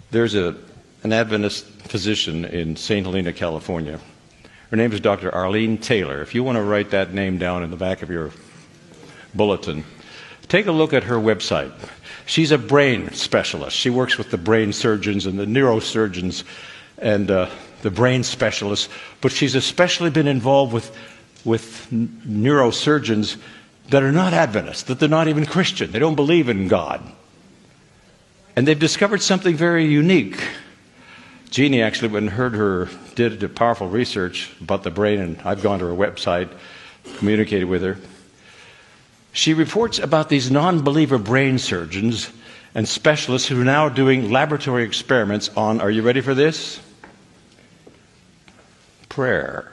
There's an Adventist physician in St. Helena, California. Her name is Dr. Arlene Taylor. If you want to write that name down in the back of your bulletin, take a look at her website. She's a brain specialist. She works with the brain surgeons and the neurosurgeons and the brain specialists, but she's especially been involved with neurosurgeons that are not Adventists, that they're not even Christian. They don't believe in God. And they've discovered something very unique. Jeannie actually went and heard her, did a powerful research about the brain, and I've gone to her website, communicated with her. She reports about these non-believer brain surgeons and specialists who are now doing laboratory experiments on, are you ready for this? Prayer.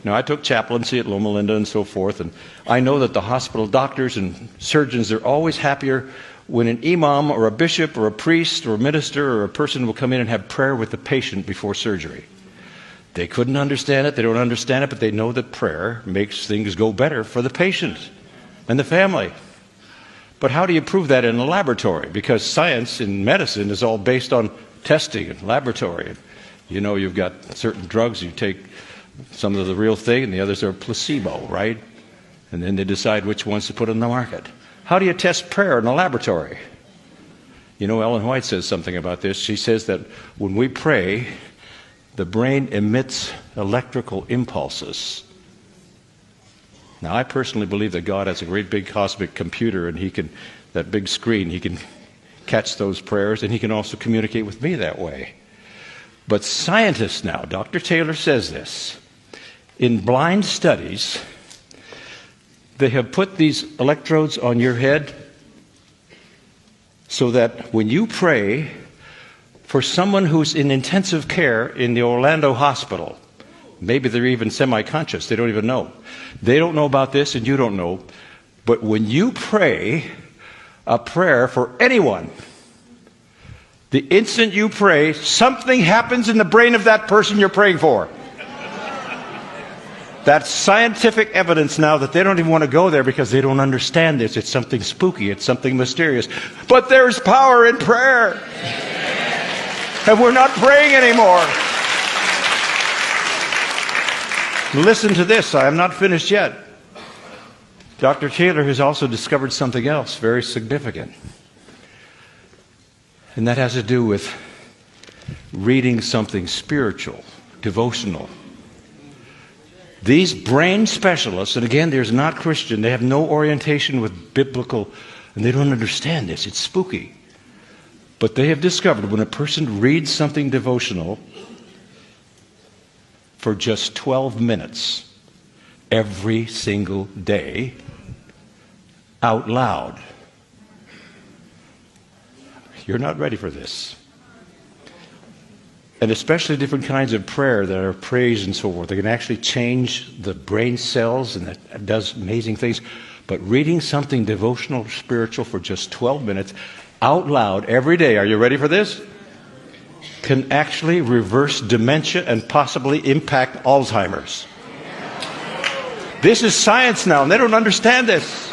Now, I took chaplaincy at Loma Linda and so forth, and I know that the hospital doctors and surgeons, they're always happier when an imam or a bishop or a priest or a minister or a person will come in and have prayer with the patient before surgery. They couldn't understand it, they don't understand it, but they know that prayer makes things go better for the patient and the family. But how do you prove that in a laboratory? Because science in medicine is all based on testing and laboratory. You know, you've got certain drugs, you take some of the real thing and the others are placebo, right? And then they decide which ones to put on the market. How do you test prayer in a laboratory? You know, Ellen White says something about this. She says that when we pray, the brain emits electrical impulses. Now, I personally believe that God has a great big cosmic computer, and he can, that big screen, he can catch those prayers, and he can also communicate with me that way. But scientists now, Dr. Taylor says this, in blind studies, they have put these electrodes on your head so that when you pray for someone who's in intensive care in the Orlando hospital, maybe they're even semi-conscious, they don't even know. They don't know about this and you don't know. But when you pray a prayer for anyone, the instant you pray, something happens in the brain of that person you're praying for. That's scientific evidence now that they don't even want to go there because they don't understand this. It's something spooky. It's something mysterious. But there's power in prayer. And we're not praying anymore. Listen to this. I am not finished yet. Dr. Taylor has also discovered something else very significant. And that has to do with reading something spiritual, devotional. These brain specialists, and again, they're not Christian, they have no orientation with biblical, and they don't understand this. It's spooky. But they have discovered when a person reads something devotional for just 12 minutes every single day out loud. You're not ready for this. And especially different kinds of prayer that are praise and so forth. They can actually change the brain cells, and that does amazing things. But reading something devotional or spiritual for just 12 minutes out loud every day, are you ready for this? Can actually reverse dementia and possibly impact Alzheimer's. This is science now, and they don't understand this.